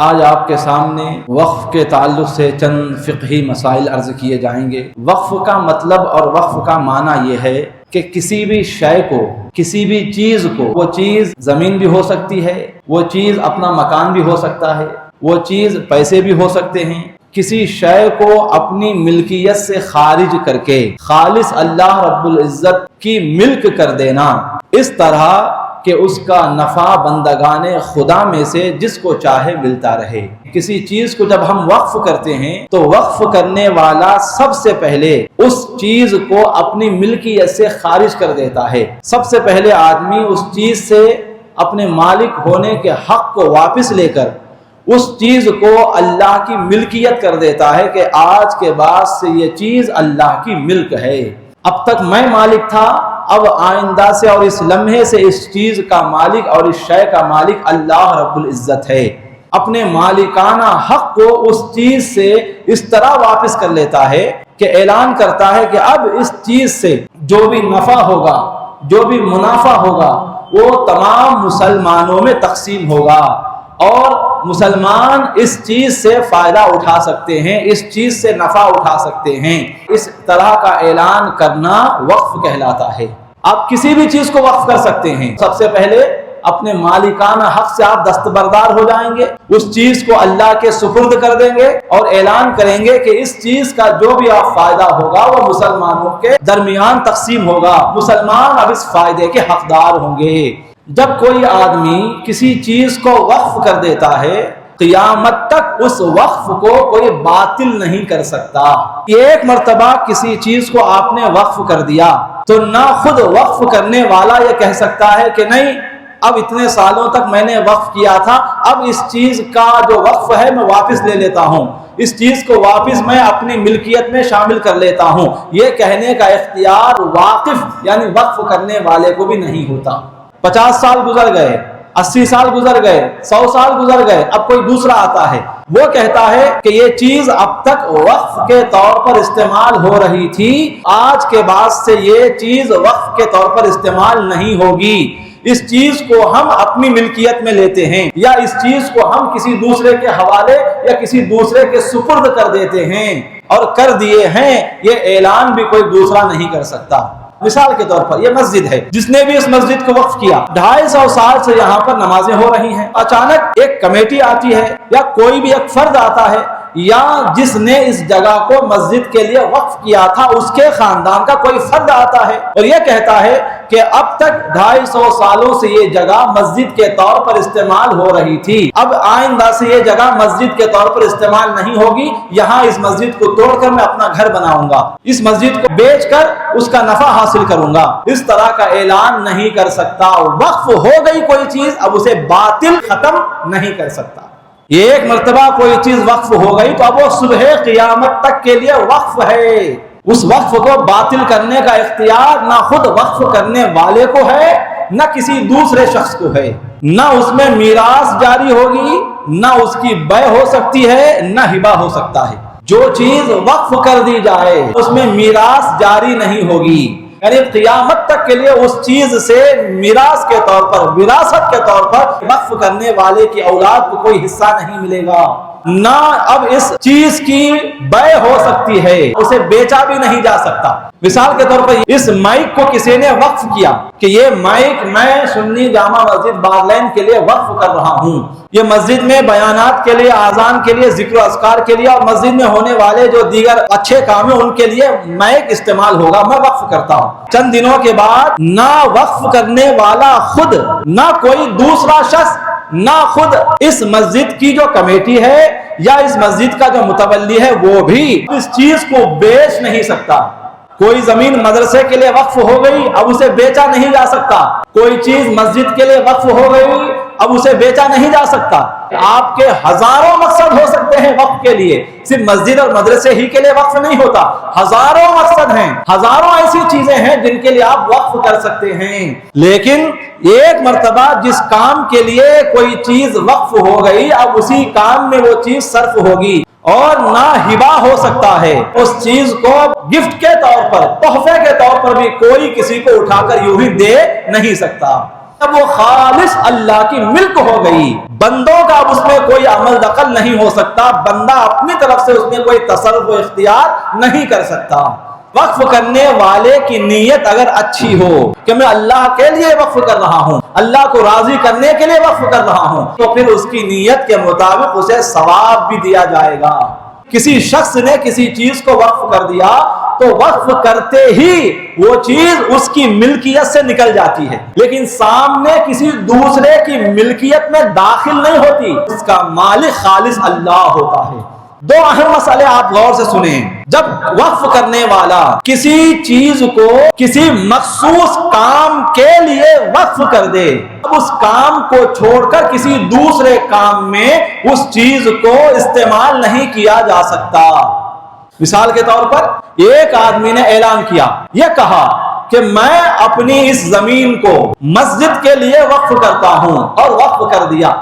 آج آپ کے سامنے وقف کے تعلق سے چند فقہی مسائل عرض کیے جائیں گے۔ وقف کا مطلب اور وقف کا معنی یہ ہے کہ کسی بھی شے کو، کسی بھی چیز کو، وہ چیز زمین بھی ہو سکتی ہے، وہ چیز اپنا مکان بھی ہو سکتا ہے، وہ چیز پیسے بھی ہو سکتے ہیں، کسی شے کو اپنی ملکیت سے خارج کر کے خالص اللہ رب العزت کی ملک کر دینا، اس طرح کہ اس کا نفع بندگان خدا میں سے جس کو چاہے ملتا رہے۔ کسی چیز کو جب ہم وقف کرتے ہیں تو وقف کرنے والا سب سے پہلے اس چیز کو اپنی ملکیت سے خارج کر دیتا ہے۔ سب سے پہلے آدمی اس چیز سے اپنے مالک ہونے کے حق کو واپس لے کر اس چیز کو اللہ کی ملکیت کر دیتا ہے کہ آج کے بعد سے یہ چیز اللہ کی ملک ہے۔ اب تک میں مالک تھا، اب آئندہ سے اور اس لمحے سے اس چیز کا مالک اور اس شے کا مالک اللہ رب العزت ہے۔ اپنے مالکانہ حق کو اس چیز سے اس طرح واپس کر لیتا ہے کہ اعلان کرتا ہے کہ اب اس چیز سے جو بھی نفع ہوگا، جو بھی منافع ہوگا، وہ تمام مسلمانوں میں تقسیم ہوگا اور مسلمان اس چیز سے فائدہ اٹھا سکتے ہیں، اس چیز سے نفع اٹھا سکتے ہیں۔ اس طرح کا اعلان کرنا وقف کہلاتا ہے۔ آپ کسی بھی چیز کو وقف کر سکتے ہیں۔ سب سے پہلے اپنے مالکانہ حق سے آپ دستبردار ہو جائیں گے، اس چیز کو اللہ کے سپرد کر دیں گے اور اعلان کریں گے کہ اس چیز کا جو بھی آپ فائدہ ہوگا وہ مسلمانوں کے درمیان تقسیم ہوگا، مسلمان اب اس فائدے کے حقدار ہوں گے۔ جب کوئی آدمی کسی چیز کو وقف کر دیتا ہے، قیامت تک اس وقف کو کوئی باطل نہیں کر سکتا۔ ایک مرتبہ کسی چیز کو آپ نے وقف کر دیا تو نہ خود وقف کرنے والا یہ کہہ سکتا ہے کہ نہیں، اب اتنے سالوں تک میں نے وقف کیا تھا، اب اس چیز کا جو وقف ہے میں واپس لے لیتا ہوں، اس چیز کو واپس میں اپنی ملکیت میں شامل کر لیتا ہوں۔ یہ کہنے کا اختیار واقف یعنی وقف کرنے والے کو بھی نہیں ہوتا۔ 50 سال گزر گئے، 80 سال گزر گئے، 100 سال گزر گئے، اب کوئی دوسرا آتا ہے، وہ کہتا ہے کہ یہ چیز اب تک وقف کے طور پر استعمال ہو رہی تھی، آج کے بعد سے یہ چیز وقف کے طور پر استعمال نہیں ہوگی، اس چیز کو ہم اپنی ملکیت میں لیتے ہیں یا اس چیز کو ہم کسی دوسرے کے حوالے یا کسی دوسرے کے سپرد کر دیتے ہیں، اور کر دیے ہیں۔ یہ اعلان بھی کوئی دوسرا نہیں کر سکتا۔ مثال کے طور پر یہ مسجد ہے، جس نے بھی اس مسجد کو وقف کیا، 250 سال سے یہاں پر نمازیں ہو رہی ہیں، اچانک ایک کمیٹی آتی ہے یا کوئی بھی ایک فرد آتا ہے یا جس نے اس جگہ کو مسجد کے لیے وقف کیا تھا اس کے خاندان کا کوئی فرد آتا ہے اور یہ کہتا ہے کہ اب تک 250 سالوں سے یہ جگہ مسجد کے طور پر استعمال ہو رہی تھی، اب آئندہ سے یہ جگہ مسجد کے طور پر استعمال نہیں ہوگی، یہاں اس مسجد کو توڑ کر میں اپنا گھر بناؤں گا، اس مسجد کو بیچ کر اس کا نفع حاصل کروں گا۔ اس طرح کا اعلان نہیں کر سکتا۔ وقف ہو گئی کوئی چیز، اب اسے باطل ختم نہیں کر سکتا۔ یہ ایک مرتبہ کوئی چیز وقف ہو گئی تو اب وہ صبح قیامت تک کے لیے وقف ہے۔ اس وقف کو باطل کرنے کا اختیار نہ خود وقف کرنے والے کو ہے، نہ کسی دوسرے شخص کو ہے، نہ اس میں میراث جاری ہوگی، نہ اس کی بے ہو سکتی ہے، نہ ہبہ ہو سکتا ہے۔ جو چیز وقف کر دی جائے اس میں میراث جاری نہیں ہوگی، یعنی قیامت تک کے لیے اس چیز سے میراث کے طور پر، وراثت کے طور پر وقف کرنے والے کی اولاد کو کوئی حصہ نہیں ملے گا، نہ اب اس چیز کی بے ہو سکتی ہے، اسے بیچا بھی نہیں جا سکتا۔ مثال کے طور پر اس مائک کو کسی نے وقف کیا کہ یہ مائک میں سنی جامع مسجد بارلین کے لیے وقف کر رہا ہوں، یہ مسجد میں بیانات کے لیے، اذان کے لیے، ذکر و اذکار کے لیے اور مسجد میں ہونے والے جو دیگر اچھے کام ہیں ان کے لیے مائک استعمال ہوگا، میں وقف کرتا ہوں۔ چند دنوں کے بعد نہ وقف کرنے والا خود، نہ کوئی دوسرا شخص، نہ خود اس مسجد کی جو کمیٹی ہے یا اس مسجد کا جو متولی ہے وہ بھی اس چیز کو بیچ نہیں سکتا۔ کوئی زمین مدرسے کے لیے وقف ہو گئی، اب اسے بیچا نہیں جا سکتا۔ کوئی چیز مسجد کے لیے وقف ہو گئی، اب اسے بیچا نہیں جا سکتا۔ آپ کے ہزاروں مقصد ہو سکتے ہیں وقف کے لیے، صرف مسجد اور مدرسے ہی کے لیے وقف نہیں ہوتا، ہزاروں مقصد ہیں، ہزاروں ایسی چیزیں ہیں جن کے لیے آپ وقف کر سکتے ہیں۔ لیکن ایک مرتبہ جس کام کے لیے کوئی چیز وقف ہو گئی، اب اسی کام میں وہ چیز صرف ہوگی اور نہ ہبہ ہو سکتا ہے۔ اس چیز کو گفٹ کے طور پر، تحفے کے طور پر بھی کوئی کسی کو اٹھا کر یوں ہی دے نہیں سکتا۔ جب وہ خالص اللہ کی ملک ہو گئی، بندوں کا اب اس میں کوئی عمل دخل نہیں ہو سکتا، بندہ اپنی طرف سے اس میں کوئی تصرف و اختیار نہیں کر سکتا۔ وقف کرنے والے کی نیت اگر اچھی ہو کہ میں اللہ کے لیے وقف کر رہا ہوں، اللہ کو راضی کرنے کے لیے وقف کر رہا ہوں، تو پھر اس کی نیت کے مطابق اسے ثواب بھی دیا جائے گا۔ کسی شخص نے کسی چیز کو وقف کر دیا تو وقف کرتے ہی وہ چیز اس کی ملکیت سے نکل جاتی ہے، لیکن سامنے کسی دوسرے کی ملکیت میں داخل نہیں ہوتی، اس کا مالک خالص اللہ ہوتا ہے۔ دو اہم مسئلے آپ غور سے سنیں۔ جب وقف کرنے والا کسی چیز کو کسی مخصوص کام کے لیے وقف کر دے، اب اس کام کو چھوڑ کر کسی دوسرے کام میں اس چیز کو استعمال نہیں کیا جا سکتا۔ مثال کے طور پر ایک آدمی نے اعلان کیا، یہ کہا کہ میں اپنی اس زمین کو مسجد کے لیے وقف کرتا ہوں، اور وقف کر دیا۔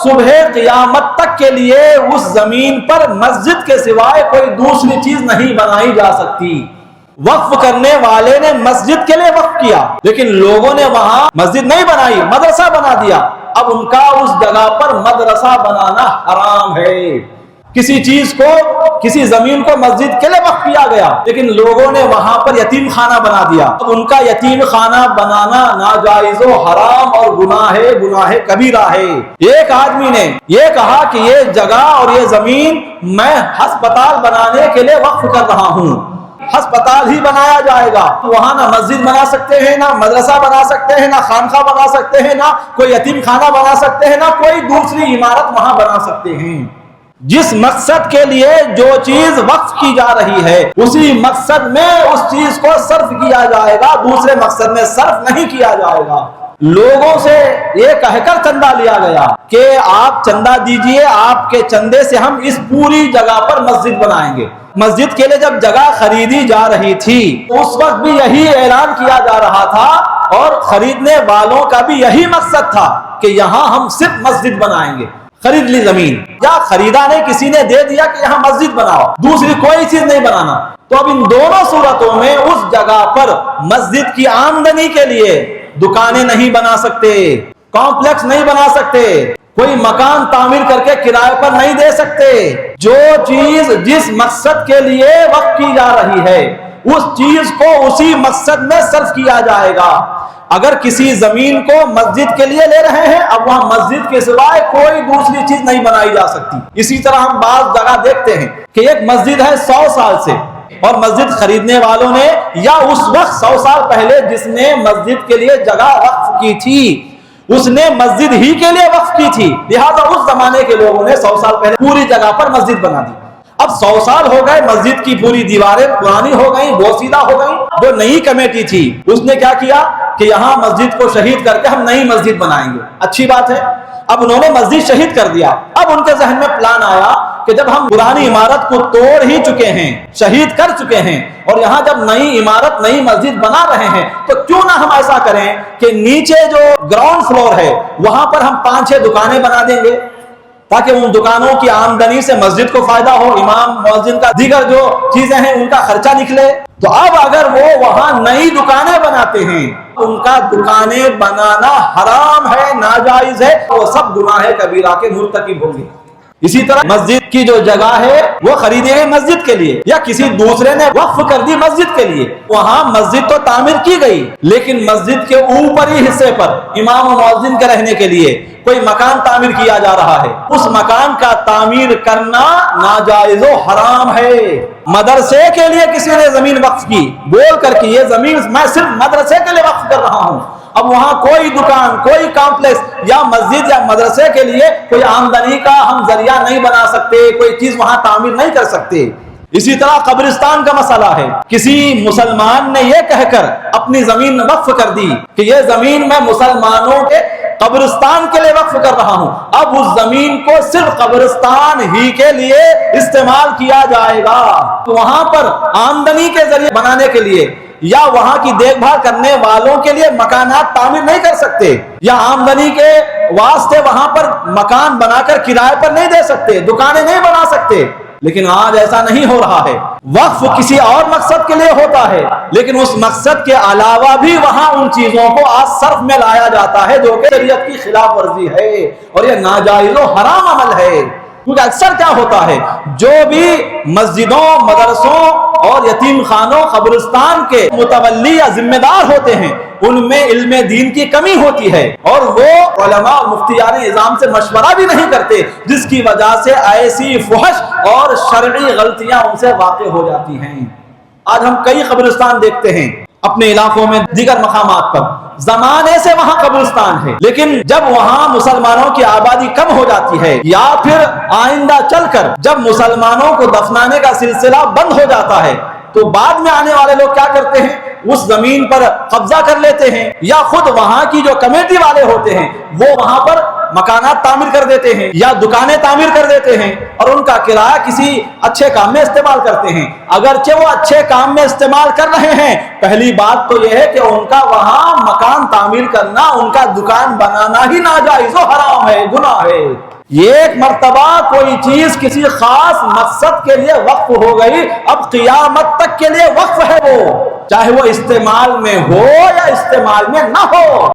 صبح قیامت تک کے لیے اس زمین پر مسجد کے سوائے کوئی دوسری چیز نہیں بنائی جا سکتی۔ وقف کرنے والے نے مسجد کے لیے وقف کیا، لیکن لوگوں نے وہاں مسجد نہیں بنائی، مدرسہ بنا دیا۔ اب ان کا اس جگہ پر مدرسہ بنانا حرام ہے۔ کسی چیز کو، کسی زمین کو مسجد کے لیے وقف کیا گیا، لیکن لوگوں نے وہاں پر یتیم خانہ بنا دیا۔ اب ان کا یتیم خانہ بنانا ناجائز و حرام اور گناہ کبیرہ ہے۔ ایک آدمی نے یہ کہا کہ یہ جگہ اور یہ زمین میں ہسپتال بنانے کے لیے وقف کر رہا ہوں، ہسپتال ہی بنایا جائے گا، وہاں نہ مسجد بنا سکتے ہیں، نہ مدرسہ بنا سکتے ہیں، نہ خانقاہ بنا سکتے ہیں، نہ کوئی یتیم خانہ بنا سکتے ہیں، نہ کوئی دوسری عمارت وہاں بنا سکتے ہیں۔ جس مقصد کے لیے جو چیز وقف کی جا رہی ہے اسی مقصد میں اس چیز کو صرف کیا جائے گا، دوسرے مقصد میں صرف نہیں کیا جائے گا۔ لوگوں سے یہ کہہ کر چندہ لیا گیا کہ آپ چندہ دیجئے، آپ کے چندے سے ہم اس پوری جگہ پر مسجد بنائیں گے۔ مسجد کے لیے جب جگہ خریدی جا رہی تھی اس وقت بھی یہی اعلان کیا جا رہا تھا، اور خریدنے والوں کا بھی یہی مقصد تھا کہ یہاں ہم صرف مسجد بنائیں گے۔ خرید لی زمین، یا خریدا نہیں، کسی نے دے دیا کہ یہاں مسجد بناؤ، دوسری کوئی چیز نہیں بنانا۔ تو اب ان دونوں صورتوں میں اس جگہ پر مسجد کی آمدنی کے لیے دکانیں نہیں بنا سکتے، کمپلیکس نہیں بنا سکتے، کوئی مکان تعمیر کر کے کرائے پر نہیں دے سکتے۔ جو چیز جس مقصد کے لیے وقف کی جا رہی ہے اس چیز کو اسی مقصد میں صرف کیا جائے گا۔ اگر کسی زمین کو مسجد کے لیے لے رہے ہیں، اب وہاں مسجد کے سوائے کوئی دوسری چیز نہیں بنائی جا سکتی۔ اسی طرح ہم بعض جگہ دیکھتے ہیں کہ ایک مسجد ہے 100 سال سے، اور مسجد خریدنے والوں نے یا اس وقت 100 سال پہلے جس نے مسجد کے لیے جگہ وقف کی تھی اس نے مسجد ہی کے لیے وقف کی تھی، لہذا اس زمانے کے لوگوں نے 100 سال پہلے پوری جگہ پر مسجد بنا دی۔ اب 100 سال ہو گئے، مسجد کی پوری دیواریں پرانی ہو گئیں، بوسیدہ ہو گئیں۔ جو نئی کمیٹی تھی اس نے کیا کیا کہ یہاں مسجد کو شہید کر کے ہم نئی مسجد بنائیں گے۔ اچھی بات ہے، اب انہوں نے مسجد شہید کر دیا۔ اب ان کے ذہن میں پلان آیا کہ جب ہم پرانی عمارت کو توڑ ہی چکے ہیں، شہید کر چکے ہیں، اور یہاں جب نئی عمارت، نئی مسجد بنا رہے ہیں، تو کیوں نہ ہم ایسا کریں کہ نیچے جو گراؤنڈ فلور ہے وہاں پر ہم 5-6 دکانیں بنا دیں گے، تاکہ ان دکانوں کی آمدنی سے مسجد کو فائدہ ہو، امام مؤذن کا دیگر جو چیزیں ہیں ان کا خرچہ نکلے۔ تو اب اگر وہ وہاں نئی دکانیں بناتے ہیں، ان کا دکانیں بنانا حرام ہے، ناجائز ہے، وہ سب گناہ کبیرہ کے مرتکب ہوں گے۔ اسی طرح مسجد کی جو جگہ ہے وہ خریدی گئی مسجد کے لیے، یا کسی دوسرے نے وقف کر دی مسجد کے لیے، وہاں مسجد تو تعمیر کی گئی لیکن مسجد کے اوپری حصے پر امام و مؤذن کے رہنے کے لیے کوئی مکان تعمیر کیا جا رہا ہے، اس مکان کا تعمیر کرنا ناجائز و حرام ہے۔ مدرسے کے لیے کسی نے زمین وقف کی، بول کر کہ یہ زمین میں صرف مدرسے کے لیے وقف کر رہا ہوں، اب وہاں کوئی دکان، کوئی کمپلیکس یا مسجد یا مدرسے کے لیے کوئی آمدنی کا ہم ذریعہ نہیں بنا سکتے، کوئی چیز وہاں تعمیر نہیں کر سکتے۔ اسی طرح قبرستان کا مسئلہ ہے، کسی مسلمان نے یہ کہہ کر اپنی زمین وقف کر دی کہ یہ زمین میں مسلمانوں کے قبرستان کے لیے وقف کر رہا ہوں، اب اس زمین کو صرف قبرستان ہی کے لیے استعمال کیا جائے گا۔ تو وہاں پر آمدنی کے ذریعے بنانے کے لیے یا وہاں کی دیکھ بھال کرنے والوں کے لیے مکانات تعمیر نہیں کر سکتے، یا آمدنی کے واسطے وہاں پر مکان بنا کر کرائے پر نہیں دے سکتے، دکانیں نہیں بنا سکتے۔ لیکن آج ایسا نہیں ہو رہا ہے. وقف کسی اور مقصد کے لیے ہوتا ہے لیکن اس مقصد کے علاوہ بھی وہاں ان چیزوں کو آج صرف میں لایا جاتا ہے جو کہ شریعت کی خلاف ورزی ہے اور یہ ناجائز و حرام عمل ہے. کیونکہ اکثر کیا ہوتا ہے، جو بھی مسجدوں، مدرسوں اور یتیم خانوں، قبرستان کے متولی یا ذمہ دار ہوتے ہیں، ان میں علم دین کی کمی ہوتی ہے اور وہ علماء اور مفتیان نظام سے مشورہ بھی نہیں کرتے، جس کی وجہ سے ایسی فحش اور شرعی غلطیاں ان سے واقع ہو جاتی ہیں. آج ہم کئی قبرستان دیکھتے ہیں اپنے علاقوں میں، دیگر مقامات پر. زمانے سے وہاں قبرستان ہے لیکن جب وہاں مسلمانوں کی آبادی کم ہو جاتی ہے یا پھر آئندہ چل کر جب مسلمانوں کو دفنانے کا سلسلہ بند ہو جاتا ہے تو بعد میں آنے والے لوگ کیا کرتے ہیں، اس زمین پر قبضہ کر لیتے ہیں یا خود وہاں کی جو کمیٹی والے ہوتے ہیں وہ وہاں پر مکانات تعمیر کر دیتے ہیں یا دکانیں تعمیر کر دیتے ہیں اور ان کا کرایہ کسی اچھے کام میں استعمال کرتے ہیں. اگرچہ وہ اچھے کام میں استعمال کر رہے ہیں، پہلی بات تو یہ ہے کہ ان کا وہاں مکان تعمیر کرنا، ان کا دکان بنانا ہی ناجائز و حرام ہے، گناہ ہے. یہ ایک مرتبہ کوئی چیز کسی خاص مقصد کے لیے وقف ہو گئی، اب قیامت تک کے لیے وقف ہے وہ، چاہے وہ استعمال میں ہو یا استعمال میں نہ ہو.